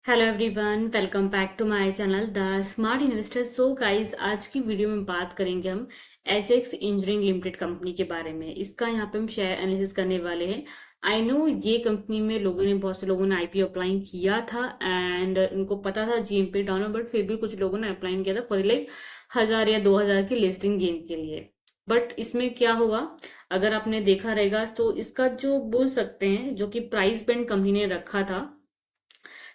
Hello everyone, welcome back to my channel the smart investor. So guys, आज की video में बात करेंगे हम एजेक्स इंजीनियरिंग लिमिटेड कंपनी के बारे में। इसका यहाँ पे हम शेयर एनालिसिस करने वाले हैं। आई नो ये कंपनी में बहुत से लोगों ने आईपीओ अप्लाई किया था एंड उनको पता था जीएमपी डाउन है, बट फिर भी कुछ लोगों ने अप्लाई किया था फॉर लाइक 1,000 या 2,000 की लिस्टिंग गेन के लिए। बट इसमें क्या हुआ, अगर आपने देखा रहेगा तो इसका जो बोल सकते हैं जो कि प्राइस बैंड कंपनी ने रखा था,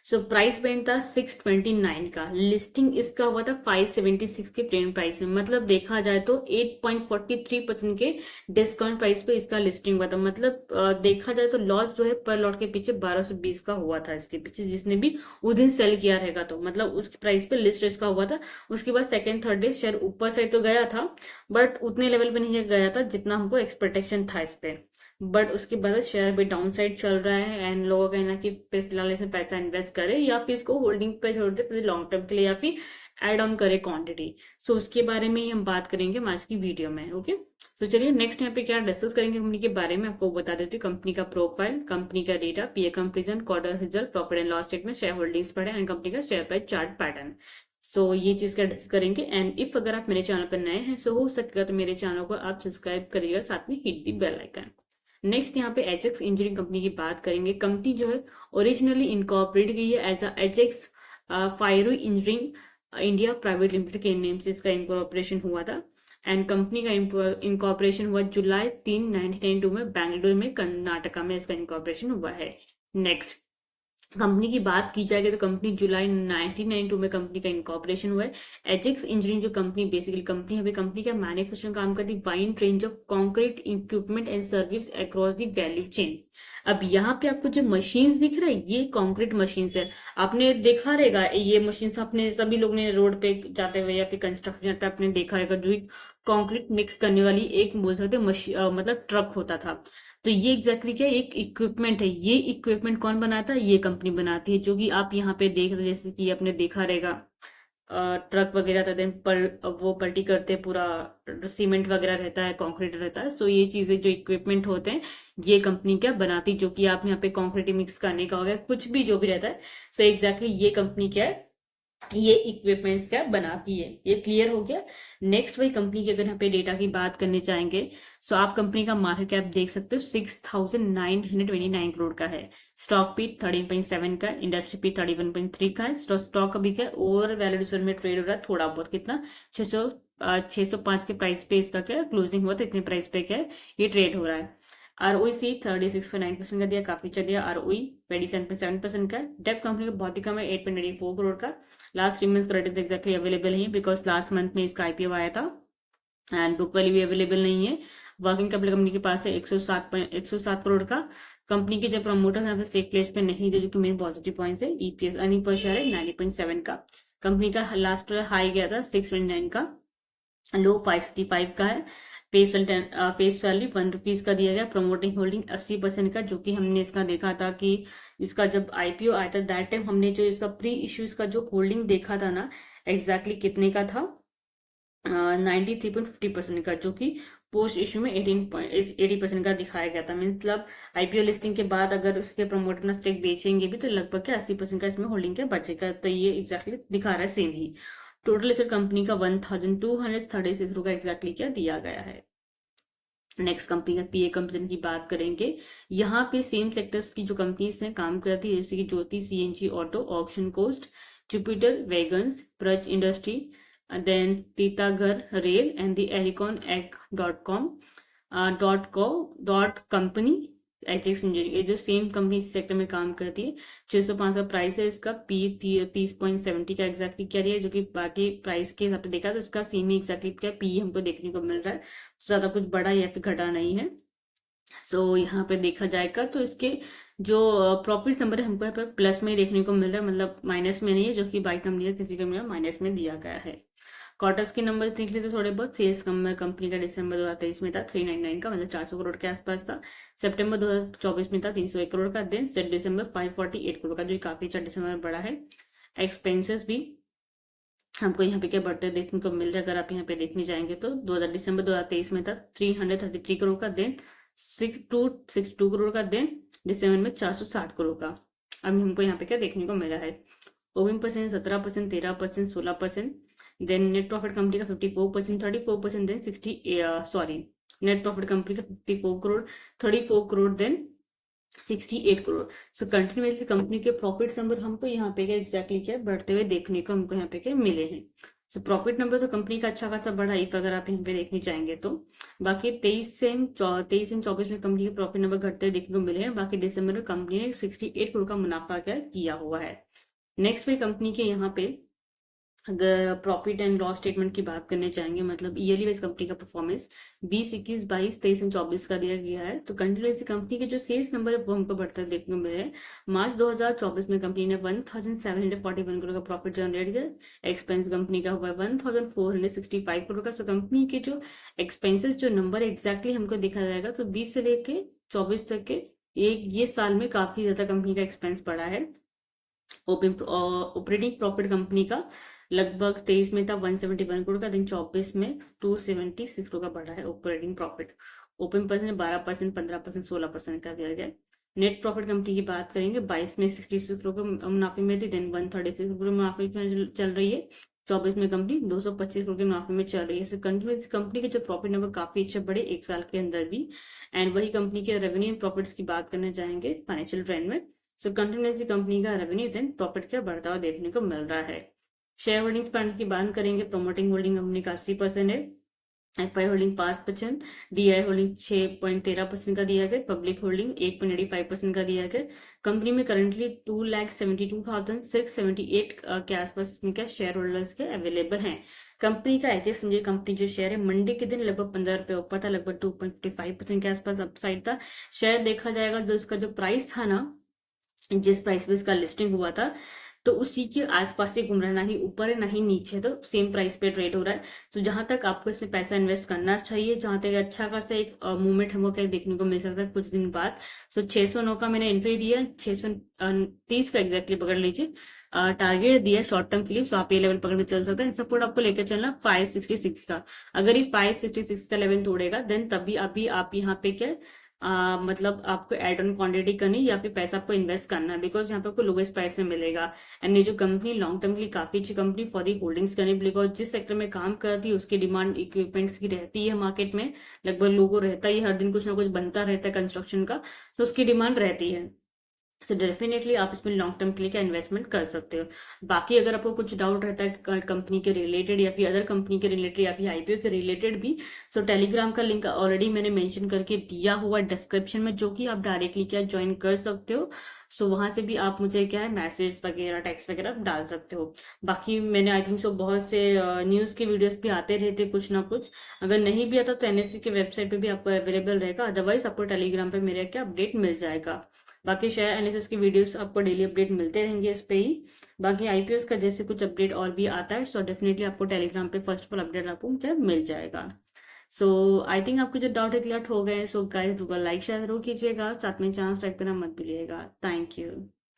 सो प्राइस बैंड था 629 का। लिस्टिंग इसका हुआ था 576 के प्रीमियम प्राइस में। मतलब देखा जाए तो 8.43% के डिस्काउंट प्राइस पे इसका लिस्टिंग हुआ था। मतलब देखा जाए तो लॉस जो है पर लॉट के पीछे 1220 का हुआ था इसके पीछे, जिसने भी उस दिन सेल किया रहेगा तो मतलब उसकी प्राइस पे लिस्ट इसका हुआ था। उसके बाद सेकंड थर्ड डे शेयर ऊपर साइड तो गया था, बट उतने लेवल पे नहीं गया था जितना हमको एक्सपेक्टेशन था इस पे। बट उसके बाद शेयर भी डाउन साइड चल रहा है एंड लोगों का कहना है कि फिलहाल इसमें पैसा इन्वेस्ट करे या फिर इसको होल्डिंग पे छोड़ दे फिर लॉन्ग टर्म के लिए, या फिर एड ऑन करे क्वांटिटी। सो उसके बारे में ही हम बात करेंगे हम आज की वीडियो में। ओके, सो चलिए नेक्स्ट यहाँ पे क्या डिस्कस करेंगे कंपनी के बारे में, आपको बता देती हूँ। कंपनी का प्रोफाइल, कंपनी का data, PA comparison, quarter result, profit and loss statement, share holdings पढ़े एंड कंपनी का शेयर प्राइस चार्ट पैटर्न। सो ये चीज का डिस्कस करेंगे। एंड इफ अगर आप मेरे चैनल पर नए हैं सो हो सकेगा तो मेरे चैनल को आप सब्सक्राइब करिएगा, साथ में hit the bell icon. Next यहाँ पे एजेक्स इंजीनियरिंग कंपनी की बात करेंगे। कंपनी जो है ओरिजिनली इनकॉर्पोरेट की है as a Ajax Fiori engineering India private limited के नेम से इसका इनकॉर्पोरेशन हुआ था। एंड कंपनी का इनकॉर्पोरेशन हुआ जुलाई 3, 1992 में बेंगलुरु में, कर्नाटका में इसका इनकॉर्पोरेशन हुआ है। नेक्स्ट कंपनी की बात की जाएगी तो कंपनी जुलाई 1992 में कंपनी का इनकॉर्पोरेशन हुआ है। एजेक्स इंजीनियरिंग जो कंपनी बेसिकली कंपनी है, कंपनी का मैन्युफैक्चरिंग काम करती है wide range of concrete equipment and service across the value chain. अब यहाँ पे आपको जो मशीन्स दिख रहा है ये कंक्रीट मशीन्स है। आपने देखा रहेगा ये मशीन्स, आपने सभी लोग ने रोड पे जाते हुए या फिर कंस्ट्रक्शन पे आपने देखा रहेगा, जो कंक्रीट मिक्स करने वाली एक बोल सकते हैं मतलब ट्रक होता था। तो ये एग्जैक्टली क्या है, एक इक्विपमेंट है। ये इक्विपमेंट कौन बनाता है, ये कंपनी बनाती है। जो कि आप यहाँ पे देख रहे हैं, जैसे कि आपने देखा रहेगा ट्रक वगैरह था, देन पर वो पलटी करते हैं, पूरा सीमेंट वगैरह रहता है, कंक्रीट रहता है। सो ये चीजें जो इक्विपमेंट होते हैं ये कंपनी क्या बनाती, जो कि आप यहाँ पे कंक्रीट मिक्स करने का हो गया, कुछ भी जो भी रहता है। सो एग्जैक्टली ये कंपनी क्या है, ये इक्विपमेंट्स क्या बनाती है। ये क्लियर हो गया। नेक्स्ट वही कंपनी के अगर यहाँ पे डेटा की बात करने चाहेंगे, सो आप कंपनी का मार्केट कैप देख सकते हो 6,929 करोड़ का है। स्टॉक पी 13.7 का, इंडस्ट्री पी 31.3 का है। स्टॉक अभी क्या ओवर वैल्यूएशन में ट्रेड हो रहा है थोड़ा बहुत, कितना 605 के प्राइस पे इसका क्या क्लोजिंग हुआ था, इतने प्राइस पे क्या है ये ट्रेड हो रहा है। आरओई सी 36.9% का दिया, काफी चल दिया। आरओई 27.7% का। डेप कंपनी का बहुत ही कम है, 8.84 करोड़ का। Last 3 month credit exactly available है बिकॉज लास्ट मंथ में इसका आईपीओ आया था एंड बुक वैल्यू भी अवेलेबल नहीं है। वर्किंग कैपिटल कंपनी के पास है 107 करोड़ का। कंपनी के जो प्रमोटर यहाँ पे स्टेक प्लेस पे नहीं थे, जो कि मेन पॉजिटिव पॉइंट है। ईपीएस अर्निंग पर शेयर है 90.7 का। कंपनी का लास्ट हाई गया था 629 का, लो 565 का है। पेस वैल्यू ₹1 का दिया गया। प्रमोटिंग होल्डिंग 80% का, जो कि हमने इसका देखा था कि इसका जब आईपीओ आया था दैट टाइम हमने जो इसका प्री इश्यू इसका जो होल्डिंग देखा था ना, एग्जैक्टली कितने का था, 93.50% का, जो कि पोस्ट इश्यू में 80% का दिखाया गया था। मतलब आईपीओ लिस्टिंग के बाद अगर उसके प्रमोटर ना स्टेक बेचेंगे भी तो लगभग क्या 80% का इसमें होल्डिंग क्या बचेगा। तो ये एग्जैक्टली दिखा रहा है सेम ही। टोटल इसे कंपनी का 1,236 का एग्जैक्टली क्या दिया गया है। नेक्स्ट कंपनी का पीए कंपनी की बात करेंगे। यहाँ पे सेम सेक्टर्स की जो कंपनीज हैं काम करती है, जैसे कि Jyoti CNG auto, auction cost, Jupiter wagons, Praj industry, then Titagarh rail and the एरिकॉन एग .com .कंपनी। एचएक्स इंजीनियरिंग ये जो सेम कंपनी इस सेक्टर में काम करती है। 605 का प्राइस है इसका। पी 30.70 का एग्जैक्टली क्या है, जो कि बाकी प्राइस के हिसाब से देखा तो इसका सेम ही एग्जैक्टली क्या पी हमको देखने को मिल रहा है। ज्यादा कुछ बड़ा या फिर घटा नहीं है। सो यहाँ पे देखा जाएगा तो इसके जो प्रॉफिट नंबर है हमको यहाँ पर प्लस में ही देखने को मिल रहा है, मतलब माइनस में नहीं है, जो कि बाई कंपनी का किसी कंपनी में माइनस में दिया गया है। क्वार्टर्स के नंबर्स देख लेते थोड़े बहुत। सेल्स कंपनी का दिसंबर 2023 में था 399 का, मतलब 400 करोड़ के आसपास था। सितंबर 2024 में था 301 करोड़ का। दिन से दिसंबर 548 करोड़ का, जो काफी अच्छा दिसंबर में बड़ा है। एक्सपेंसेस भी हमको यहाँ पे क्या बढ़ते देखने को मिल रहा है। अगर आप यहाँ पे देखने जाएंगे तो दिसंबर 2023 में था 333 करोड़ का। दिन 62 करोड़ का। दिन दिसंबर में 460 करोड़ का। अभी हमको यहाँ पे क्या देखने को मिला है। Open percent 17%, 13%, 16%। Then net profit company का 54%, 34%, then 60, sorry, net profit company का 54 crore, 34 crore, then 68 crore. So continuously company के प्रॉफिट नंबर हमको यहाँ पे क्या एग्जैक्टली क्या बढ़ते हुए देखने को हमको यहाँ पे क्या मिले हैं। सो प्रॉफिट नंबर तो कंपनी का अच्छा खासा बढ़ा इफ अगर आप यहाँ पे देखने चाहेंगे तो। बाकी 23 से 24 में कंपनी के प्रॉफिट नंबर घटते हुए देखने को मिले हैं। बाकी दिसंबर में कंपनी ने 68 करोड़ का मुनाफा क्या किया हुआ है। नेक्स्ट पे कंपनी के यहाँ पे अगर प्रॉफिट एंड लॉस स्टेटमेंट की बात करने चाहेंगे, मतलब ईयरली वाइज कंपनी का परफॉर्मेंस 20, 21, 22, 23 एंड 24 का दिया गया है। तो कंटिन्यूसली कंपनी के जो सेल्स नंबर है वो हमको बढ़ता हुआ देखने को मिले हैं। मार्च 2024 में कंपनी ने 1741 करोड़ का प्रॉफिट जनरेट किया। एक्सपेंस कंपनी का हुआ 1465 करोड़ का। सो कंपनी के जो एक्सपेंसेस जो नंबर एग्जैक्टली हमको देखा जाएगा तो 20 से लेके 24 तक के ये साल में काफी ज्यादा कंपनी का एक्सपेंस बढ़ा है। ऑपरेटिंग प्रॉफिट कंपनी का लगभग 23 में था 171 करोड़ का, दिन 24 में 276 करोड़ का बढ़ा है ऑपरेटिंग प्रॉफिट। ओपन परसेंट 12%, 15%, 16% का दिया गया। नेट प्रॉफिट कंपनी की बात करेंगे 22 में 66 करोड़ का मुनाफे में थी, देन 136 करोड़ मुनाफे में चल रही है। 24 में कंपनी 225 करोड़ के मुनाफे में चल रही है। कंटिन्यूस कंपनी के जो प्रॉफिट नंबर काफी अच्छे बढ़े एक साल के अंदर भी। एंड वही कंपनी के रेवेन्यू प्रॉफिट्स की बात करना चाहेंगे फाइनेंशियल ट्रेंड में। सो कंटिन्यूसली कंपनी का रेवेन्यू देन प्रॉफिट क्या बढ़ता हुआ देखने को मिल रहा है। शेयर होल्डिंग्स बढ़ने की बात करेंगे, प्रोमोटिंग होल्डिंग कंपनी का 80% है, एफआई होल्डिंग 5%, डीआई होल्डिंग 6.13% का दिया गया, पब्लिक होल्डिंग 8.85% का दिया गया। कंपनी में करंटली 2,72,678 के आसपास में क्या शेयर होल्डर्स के अवेलेबल हैं। कंपनी का एचएस संजय कंपनी जो शेयर है मंडे के दिन लगभग 15 रुपये ऊपर था, लगभग 2.55% के आसपास अपसाइड था। शेयर देखा जाएगा तो उसका जो प्राइस था ना, जिस प्राइस पे इसका लिस्टिंग हुआ था, तो उसी के आसपास ही घूम रहा है, ना ही ऊपर है ना ही नीचे, तो सेम प्राइस पे ट्रेड हो रहा है। तो जहां तक आपको इसमें पैसा इन्वेस्ट करना चाहिए, जहां तक अच्छा खासा एक मूवमेंट हमको क्या देखने को मिल सकता है कुछ दिन बाद। सो 609 का मैंने एंट्री दिया, 630 का एग्जैक्टली पकड़ लीजिए टारगेट दिया शॉर्ट टर्म के लिए। सो आप ये लेवल पकड़ के चल सकते हैं। सपोर्ट आपको लेकर चलना 566 का। अगर ये 566 का लेवल तोड़ेगा देन तभी अभी आप यहाँ पे क्या मतलब आपको एड ऑन क्वांटिटी करनी या फिर पैसा आपको इन्वेस्ट करना है, बिकॉज यहाँ पे आपको लोवेस्ट प्राइस में मिलेगा। एंड ये जो कंपनी लॉन्ग टर्म के लिए काफी अच्छी कंपनी फॉर दी होल्डिंग्स करनी, बिकॉज जिस सेक्टर में काम करती है उसकी डिमांड इक्विपमेंट्स की रहती है मार्केट में, लगभग लोगों रहता ही हर दिन कुछ ना कुछ बनता रहता है कंस्ट्रक्शन का, तो उसकी डिमांड रहती है। सो डेफिनेटली आप इसमें लॉन्ग टर्म के लिए क्या इन्वेस्टमेंट कर सकते हो। बाकी अगर आपको कुछ डाउट रहता है कंपनी के रिलेटेड या फिर अदर कंपनी के रिलेटेड या फिर आईपीओ के रिलेटेड भी, सो टेलीग्राम का लिंक ऑलरेडी मैंने मेंशन करके दिया हुआ डिस्क्रिप्शन में, जो कि आप डायरेक्टली क्या ज्वाइन कर सकते हो। सो वहां से भी आप मुझे क्या है मैसेज वगैरह टेक्स्ट वगैरह डाल सकते हो। बाकी मैंने आई थिंक सो बहुत से न्यूज़ के वीडियोस भी आते रहते कुछ ना कुछ, अगर नहीं भी आता तो एनएससी के वेबसाइट पे भी आपको अवेलेबल रहेगा, अदरवाइज आपको टेलीग्राम पे मेरे क्या अपडेट मिल जाएगा। बाकी शेयर एनालिसिस की वीडियोस आपको डेली अपडेट मिलते रहेंगे इस पे ही। बाकी आईपीओस का जैसे कुछ अपडेट और भी आता है सो डेफिनेटली आपको टेलीग्राम पे फर्स्ट ऑफ ऑल अपडेट आपको क्या मिल जाएगा। सो आई थिंक आपके जो डाउट है क्लियर हो गए। सो गाइस लाइक शेयर जरूर कीजिएगा, साथ में चैनल सब्सक्राइब करना मत भूलिएगा। Thank you.